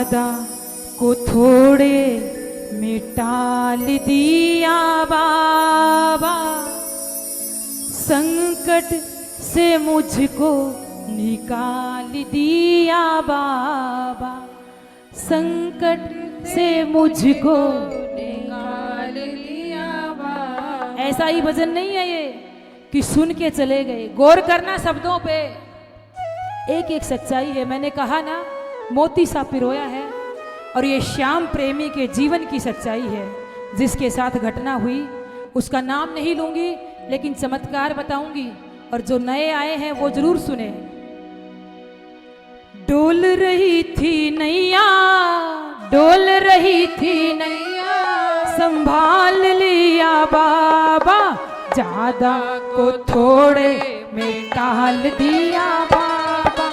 ज्यादा को थोड़े में टाल दिया बाबा, संकट से मुझको निकाल दिया बाबा, संकट से मुझको निकाल दिया बाबा। ऐसा ही भजन नहीं है ये कि सुन के चले गए, गौर करना शब्दों पे, एक एक सच्चाई है। मैंने कहा ना मोती सा पिरोया है, और ये श्याम प्रेमी के जीवन की सच्चाई है। जिसके साथ घटना हुई उसका नाम नहीं लूंगी, लेकिन चमत्कार बताऊंगी, और जो नए आए हैं वो जरूर सुने। डोल रही थी नैया, डोल रही थी नैया, संभाल लिया बाबा, ज्यादा को थोड़े में टाल दिया बाबा,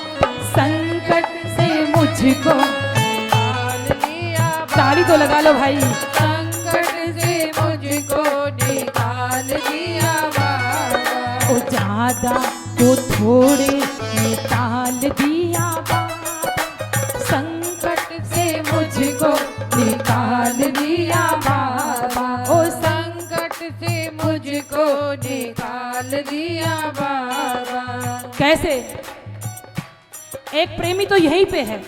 संकट से मुझको निकाल दिया बाबा। ताली तो लगा लो भाई। संकट से मुझको निकाल दिया बाबा, ओ ज्यादा को थोड़े में टाल दिया बाबा, संकट से मुझको निकाल दिया बाबा, ओ संकट से मुझको निकाल दिया बाबा। कैसे? एक प्रेमी तो यहीं पे है,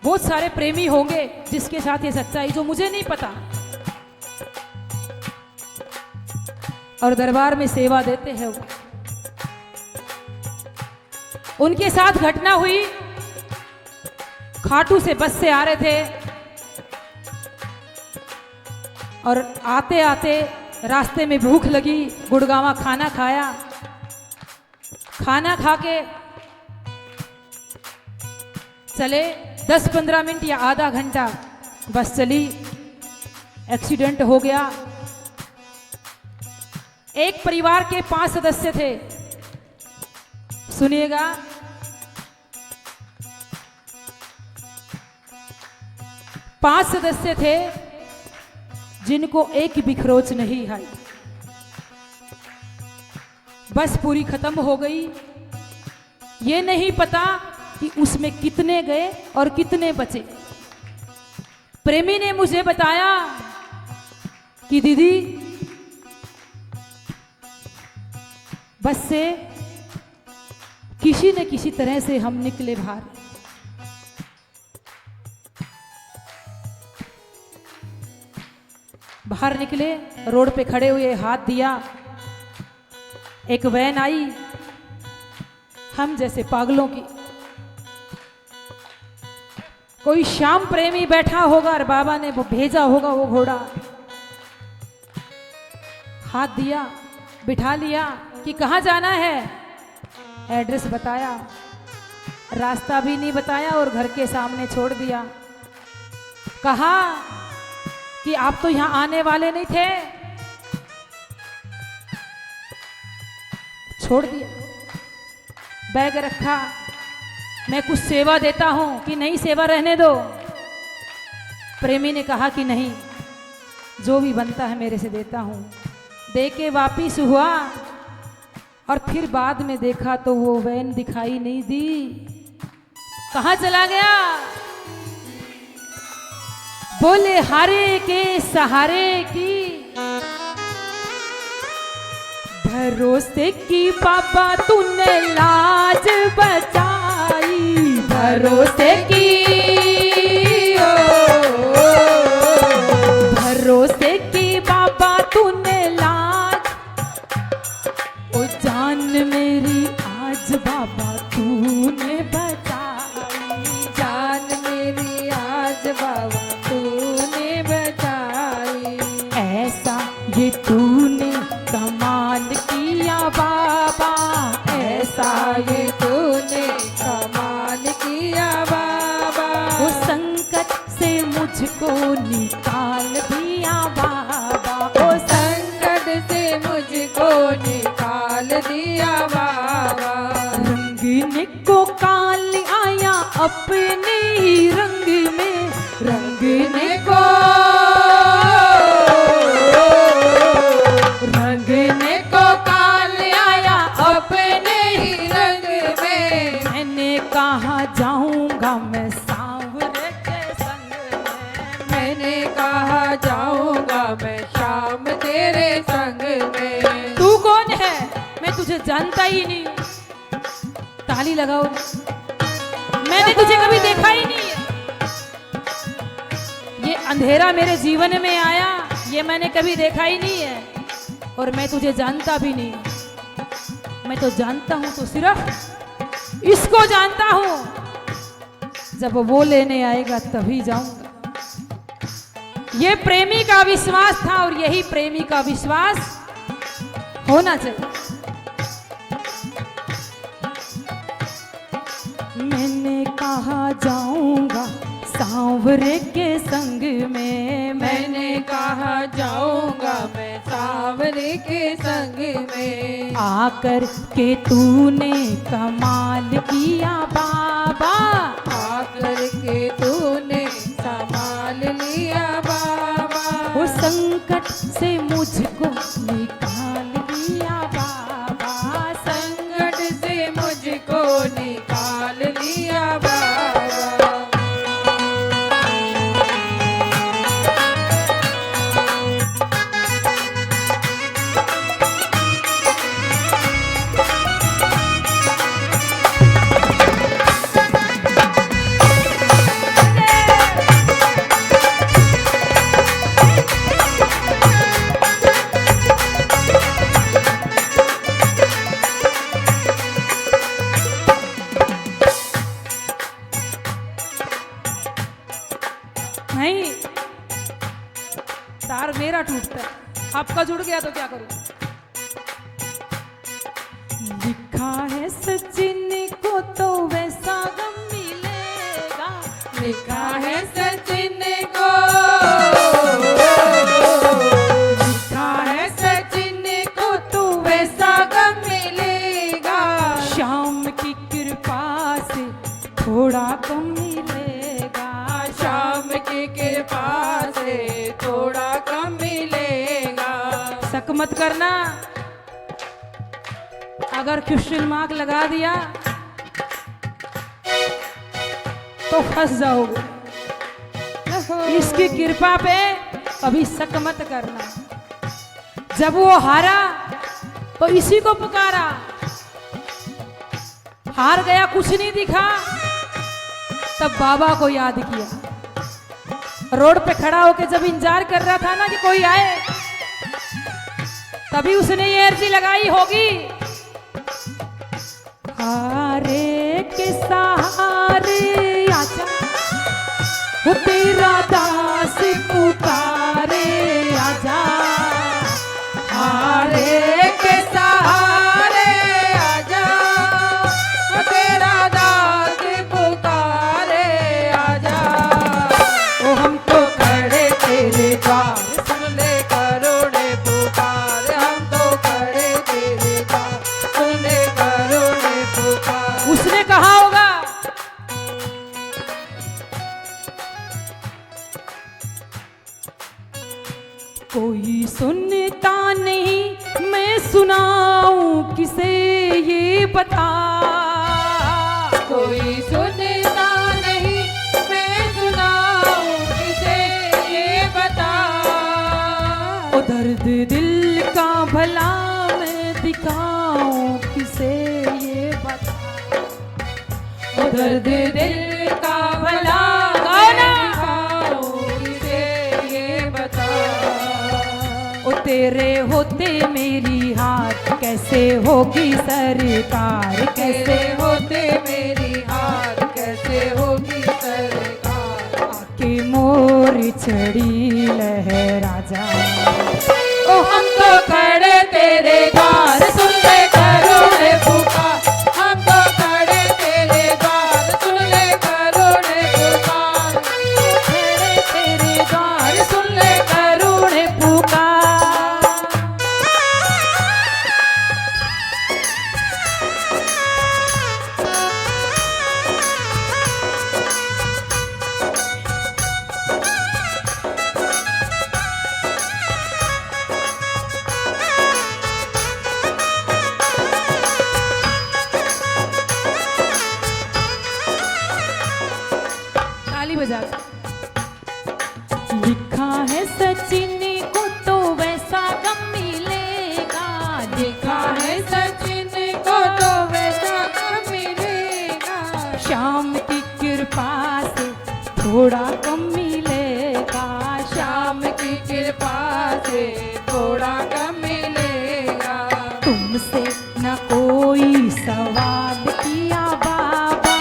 बहुत सारे प्रेमी होंगे जिसके साथ ये सच्चाई जो मुझे नहीं पता, और दरबार में सेवा देते हैं वो। उनके साथ घटना हुई, खाटू से बस से आ रहे थे, और आते आते रास्ते में भूख लगी, गुड़गावा खाना खाया, खाना खा के चले 10-15 मिनट या आधा घंटा बस चली, एक्सीडेंट हो गया। एक परिवार के 5 सदस्य थे, सुनिएगा। पांच सदस्य थे जिनको एक भी खरोच नहीं आई। बस पूरी खत्म हो गई, ये नहीं पता कि उसमें कितने गए और कितने बचे। प्रेमी ने मुझे बताया कि दीदी बस से किसी न किसी तरह से हम निकले बाहर। बाहर निकले, रोड पे खड़े हुए हाथ दिया, एक वैन आई हम जैसे पागलों की। कोई श्याम प्रेमी बैठा होगा और बाबा ने वो भेजा होगा वो घोड़ा। हाथ दिया, बिठा लिया कि कहाँ जाना है, एड्रेस बताया, रास्ता भी नहीं बताया और घर के सामने छोड़ दिया। कहा कि आप तो यहां आने वाले नहीं थे, छोड़ दिया। बैग रखा, मैं कुछ सेवा देता हूं कि नहीं, सेवा रहने दो। प्रेमी ने कहा कि नहीं, जो भी बनता है मेरे से देता हूं। दे के वापिस हुआ और फिर बाद में देखा तो वो वैन दिखाई नहीं दी। कहां चला गया? बोले हारे के सहारे की, भरोसे की बाबा तूने लाज बचाई, भरोसे की भरोसे की बाबा तूने लाज, ओ जान मेरी आज बाबा तूने बचाई, जान मेरी आज बाबा तूने बचाई। ऐसा ये तूने कमाल किया बाबा, ऐसा ये तूने कमाल किया बाबा, वो संकट से मुझको निकाल दिया बाबा, वो संकट से मुझको निकाल दिया बाबा। रंगने को काल आया अपने ही रंग में, रंगने को रंगने को काल आया अपने ही रंग में। मैंने कहा जाऊंगा मैं सांवरे के तुझे जानता ही नहीं। ताली लगाओ, मैंने तुझे कभी देखा ही नहीं है। ये अंधेरा मेरे जीवन में आया, ये मैंने कभी देखा ही नहीं है। और मैं तुझे जानता भी नहीं। मैं तो जानता हूं तो सिर्फ इसको जानता हूं। जब वो लेने आएगा तभी जाऊंगा। ये प्रेमी का विश्वास था और यही प्रेमी का विश्वास होना चाहिए। मैंने कहा जाऊंगा सांवरे के संग में, मैंने कहा जाऊंगा मैं सांवरे के संग में। आकर के तूने कमाल किया बाबा, आकर के तूने संभाल लिया बाबा। वो संकट से मुझको निकाल दिया बाबा, संकट से मुझको निकाल लिया बाबा। नहीं, तार मेरा टूटता है, आपका जुड़ गया तो क्या करूं। लिखा है सचिन को तो वैसा गम मिलेगा, लिखा है सचिन को, लिखा है सचिन को तो वैसा गम मिलेगा। श्याम की कृपा से थोड़ा कम मिलेगा, श्याम की कृपा से थोड़ा कम मिलेगा। शक मत करना, अगर क्वेश्चन मार्क लगा दिया तो फंस जाओगे। इसकी कृपा पे कभी शक मत करना। जब वो हारा तो इसी को पुकारा, हार गया कुछ नहीं दिखा, तब बाबा को याद किया। रोड पे खड़ा होकर जब इंतजार कर रहा था ना कि कोई आए, तभी उसने ये अर्जी लगाई होगी, हारे के सहारे आजा, वो तेरा दास पुकारे आजा, हारे के सहारे आजा, तेरा दास पुकारे आजा। ओ हम तो खड़े तेरे द्वार सुन ले करोड़े पुकार, हम तो खड़े तेरे द्वार सुन ले करोड़े पुकार। उसने कहा होगा कोई सुनता नहीं, मैं सुनाऊं किसे ये बता, कोई सुनता नहीं, मैं सुनाऊं किसे ये बता। ओ दर्द दिल का भला मैं दिखाऊं किसे ये बता, ओ दर्द दिल का भला किसे ये बता। ओ तेरे होते मेरी हार कैसे होगी सरकार, कैसे कैसे होते मेरी हार, कैसे होगी सरकार। आके मोर चढ़ी लहरा जा, ओ हम तो खड़े तेरे द्वार सुन ले करोड़े पुकार, हम तो खड़े तेरे द्वार सुन ले करोड़े पुकार। खड़े तेरे द्वार सुन ले करुणे पुकार। ताली बजा। लिखा है सचिन को तो वैसा गम मिलेगा, लिखा है सचिन थोड़ा कम मिलेगा। श्याम की कृपा से थोड़ा कम मिलेगा। तुमसे न कोई सवाल किया बाबा,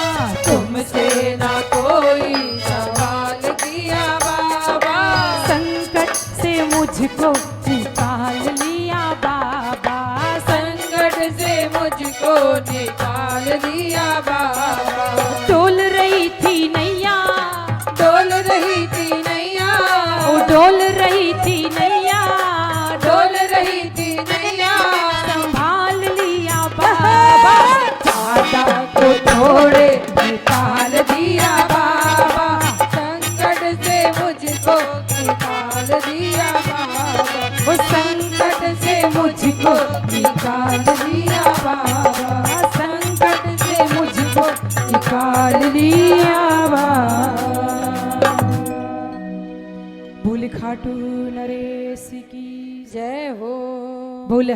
तुमसे ना कोई सवाल किया बाबा। संकट से मुझको निकाल लिया बाबा, संकट से मुझको निकाल दिया बाबा। डोल रही थी नैया, डोल रही थी नैया, ओ डोल रही थी नैया, डोल रही थी नैया। संभाल लिया बाबा, दादा को थोड़े निकाल दिया बाबा। संकट से मुझको निकाल दिया बाबा। वो संकट से मुझको निकाल दिया बाबा। संकट से मुझको निकाल लिया बाबा। भोले खाटू नरेश की जय हो। भोले